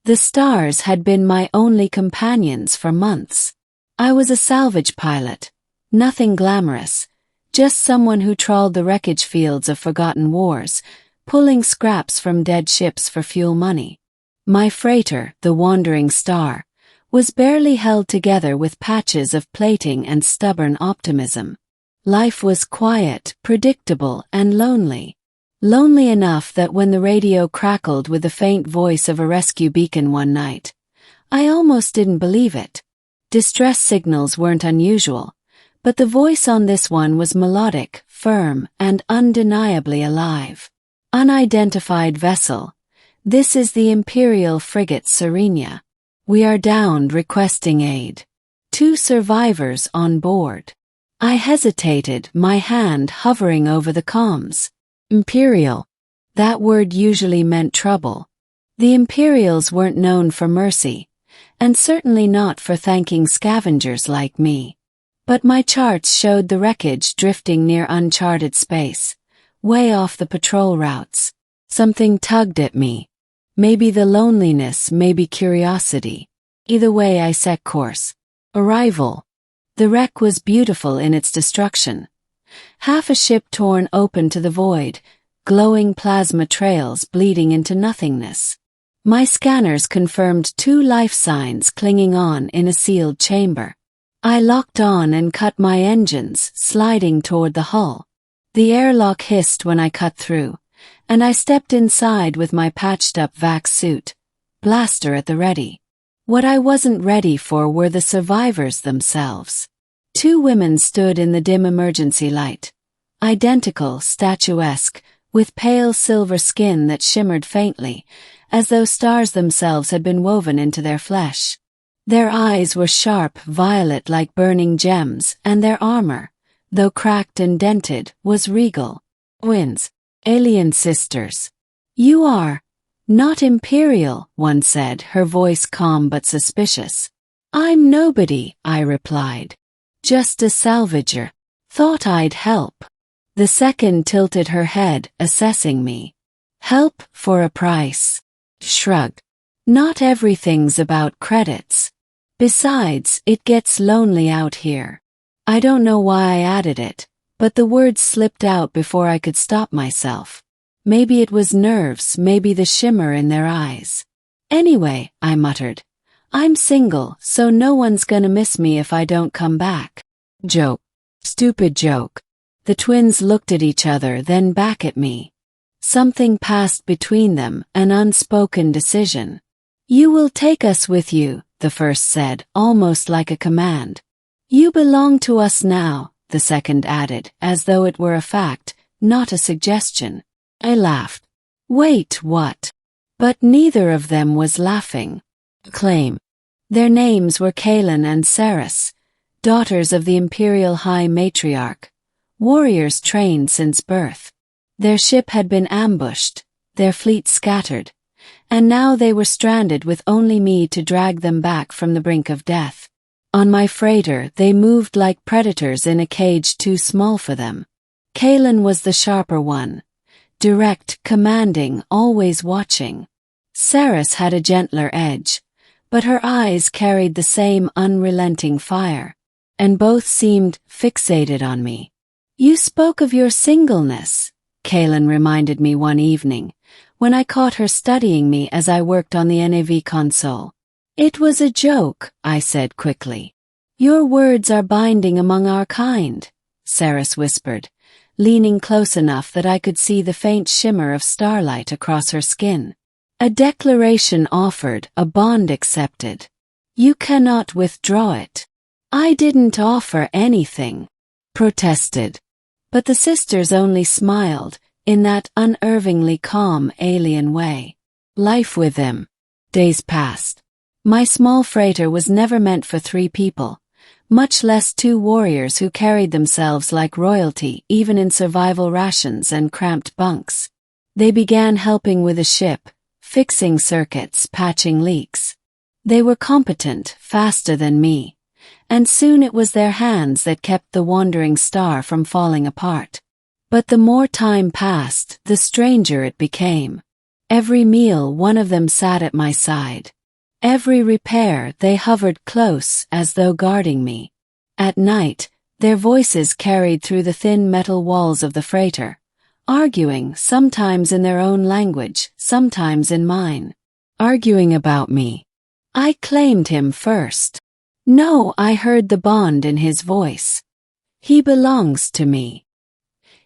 The stars had been my only companions for months. I was a salvage pilot, nothing glamorous, just someone who trawled the wreckage fields of forgotten wars, pulling scraps from dead ships for fuel money. My freighter, the Wandering Star, was barely held together with patches of plating and stubborn optimism. Life was quiet, predictable, and lonely. Lonely enough that when the radio crackled with the faint voice of a rescue beacon one night, I almost didn't believe it. Distress signals weren't unusual, but the voice on this one was melodic, firm, and undeniably alive. Unidentified vessel. This is the Imperial frigate Serenia. We are downed, requesting aid. 2 survivors on board. I hesitated, my hand hovering over the comms. Imperial. That word usually meant trouble. The Imperials weren't known for mercy, and certainly not for thanking scavengers like me. But my charts showed the wreckage drifting near uncharted space, way off the patrol routes. Something tugged at me. Maybe the loneliness, maybe curiosity. Either way I set course. Arrival. The wreck was beautiful in its destruction. Half a ship torn open to the void, glowing plasma trails bleeding into nothingness. My scanners confirmed 2 life signs clinging on in a sealed chamber. I locked on and cut my engines, sliding toward the hull. The airlock hissed when I cut through, and I stepped inside with my patched-up vac suit, blaster at the ready. What I wasn't ready for were the survivors themselves. 2 women stood in the dim emergency light, identical, statuesque, with pale silver skin that shimmered faintly, as though stars themselves had been woven into their flesh. Their eyes were sharp, violet like burning gems, and their armor, though cracked and dented, was regal. Twins. Alien sisters. You are not Imperial, one said, her voice calm but suspicious. I'm nobody, I replied. Just a salvager. Thought I'd help. The second tilted her head, assessing me. Help for a price. Shrugged. Not everything's about credits. Besides, it gets lonely out here. I don't know why I added it, but the words slipped out before I could stop myself. Maybe it was nerves, maybe the shimmer in their eyes. Anyway, I muttered. I'm single, so no one's gonna miss me if I don't come back. Joke. Stupid joke. The twins looked at each other, then back at me. Something passed between them, an unspoken decision. You will take us with you, the first said, almost like a command. You belong to us now, the second added, as though it were a fact, not a suggestion. I laughed. Wait, what? But neither of them was laughing. Claim. Their names were Kaelin and Saris, daughters of the Imperial High Matriarch, warriors trained since birth. Their ship had been ambushed, their fleet scattered, and now they were stranded with only me to drag them back from the brink of death. On my freighter, they moved like predators in a cage too small for them. Kaelin was the sharper one, direct, commanding, always watching. Saris had a gentler edge, but her eyes carried the same unrelenting fire, and both seemed fixated on me. You spoke of your singleness, Kaelin reminded me one evening, when I caught her studying me as I worked on the NAV console. It was a joke, I said quickly. Your words are binding among our kind, Saris whispered, leaning close enough that I could see the faint shimmer of starlight across her skin. A declaration offered, a bond accepted. You cannot withdraw it. I didn't offer anything, protested. But the sisters only smiled, in that unervingly calm alien way. Life with them. Days passed. My small freighter was never meant for 3 people, much less 2 warriors who carried themselves like royalty even in survival rations and cramped bunks. They began helping with the ship, fixing circuits, patching leaks. They were competent, faster than me, and soon it was their hands that kept the Wandering Star from falling apart. But the more time passed, the stranger it became. Every meal one of them sat at my side, Every repair they hovered close as though guarding me. At night, their voices carried through the thin metal walls of the freighter, arguing sometimes in their own language, sometimes in mine. Arguing about me. I claimed him first. No, I heard the bond in his voice. He belongs to me.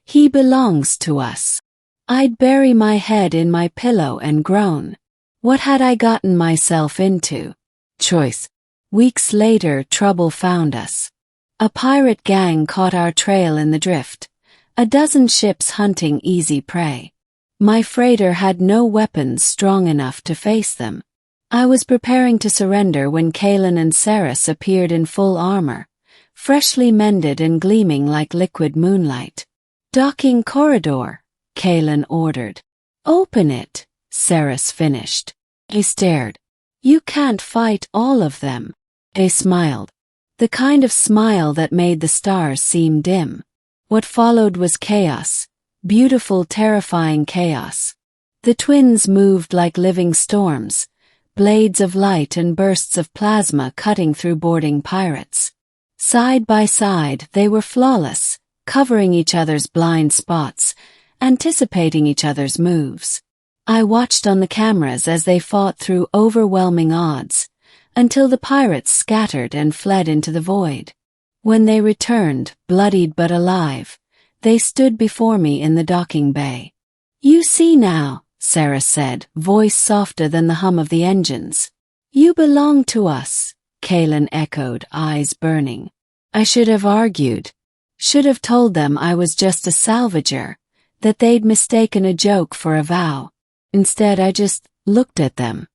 He belongs to us. I'd bury my head in my pillow and groan. What had I gotten myself into? Choice. Weeks later, trouble found us. A pirate gang caught our trail in the drift. A dozen ships hunting easy prey. My freighter had no weapons strong enough to face them. I was preparing to surrender when Kalen and Saris appeared in full armor, freshly mended and gleaming like liquid moonlight. Docking corridor, Kalen ordered. Open it, Saris finished. He stared. You can't fight all of them. He smiled. The kind of smile that made the stars seem dim. What followed was chaos. Beautiful, terrifying chaos. The twins moved like living storms, blades of light and bursts of plasma cutting through boarding pirates. Side by side, they were flawless, covering each other's blind spots, anticipating each other's moves. I watched on the cameras as they fought through overwhelming odds, until the pirates scattered and fled into the void. When they returned, bloodied but alive, they stood before me in the docking bay. You see now, Sarah said, voice softer than the hum of the engines. You belong to us, Kalen echoed, eyes burning. I should have argued. Should have told them I was just a salvager, that they'd mistaken a joke for a vow. Instead, I just looked at them.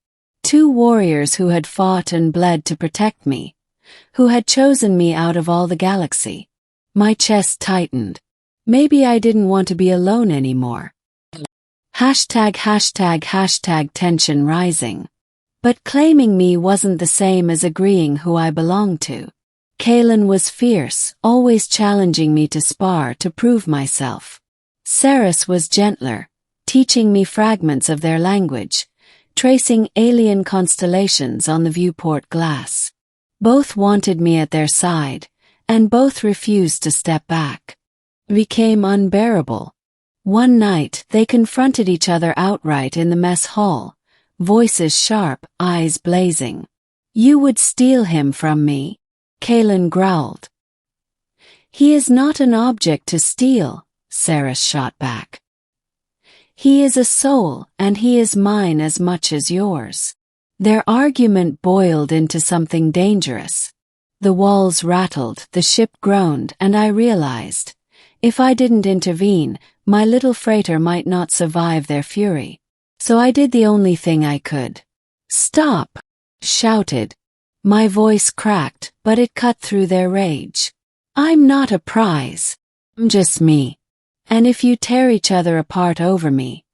Two warriors who had fought and bled to protect me, who had chosen me out of all the galaxy. My chest tightened. Maybe I didn't want to be alone anymore. Hashtag tension rising. But claiming me wasn't the same as agreeing who I belonged to. Kalen was fierce, always challenging me to spar to prove myself. Saris was gentler, teaching me fragments of their language, tracing alien constellations on the viewport glass. Both wanted me at their side, and both refused to step back. Became unbearable. One night, they confronted each other outright in the mess hall, voices sharp, eyes blazing. You would steal him from me? Kalen growled. He is not an object to steal, Saris shot back. He is a soul, and he is mine as much as yours. Their argument boiled into something dangerous. The walls rattled, the ship groaned, and I realized, if I didn't intervene, my little freighter might not survive their fury. So I did the only thing I could. Stop! Shouted. My voice cracked, but it cut through their rage. I'm not a prize. I'm just me. And if you tear each other apart over me,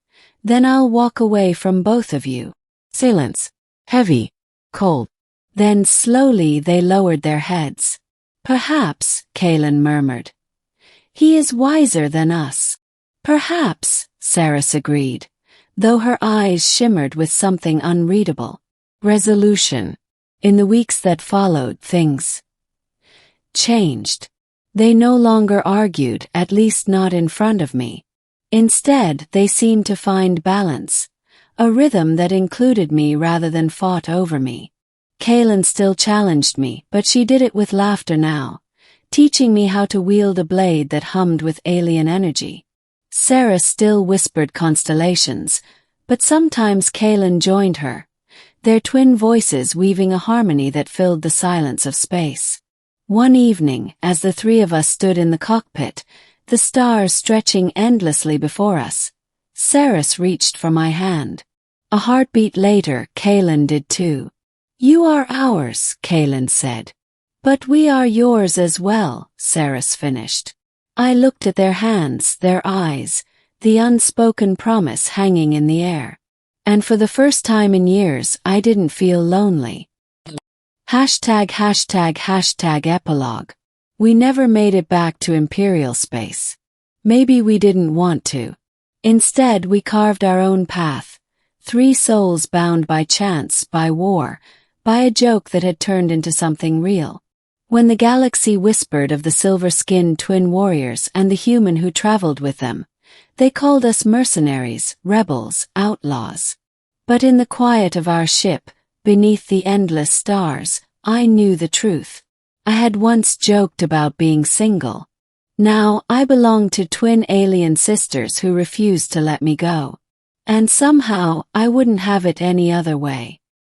then I'll walk away from both of you. Silence. Heavy. Cold. Then slowly they lowered their heads. Perhaps, Kalen murmured. He is wiser than us. Perhaps, Saris agreed, though her eyes shimmered with something unreadable. Resolution. In the weeks that followed, things changed. They no longer argued, at least not in front of me. Instead, they seemed to find balance, a rhythm that included me rather than fought over me. Kalen still challenged me, but she did it with laughter now, teaching me how to wield a blade that hummed with alien energy. Sarah still whispered constellations, but sometimes Kalen joined her, their twin voices weaving a harmony that filled the silence of space. One evening, as the three of us stood in the cockpit, the stars stretching endlessly before us, Saris reached for my hand. A heartbeat later, Kalen did too. You are ours, Kalen said. But we are yours as well, Saris finished. I looked at their hands, their eyes, the unspoken promise hanging in the air. And for the first time in years, I didn't feel lonely. Hashtag epilogue. We never made it back to Imperial space. Maybe we didn't want to. Instead, we carved our own path, 3 souls bound by chance, by war, by a joke that had turned into something real. When the galaxy whispered of the silver-skinned twin warriors and the human who traveled with them, they called us mercenaries, rebels, outlaws. But in the quiet of our ship, beneath the endless stars, I knew the truth. I had once joked about being single. Now I belonged to twin alien sisters who refused to let me go. And somehow I wouldn't have it any other way.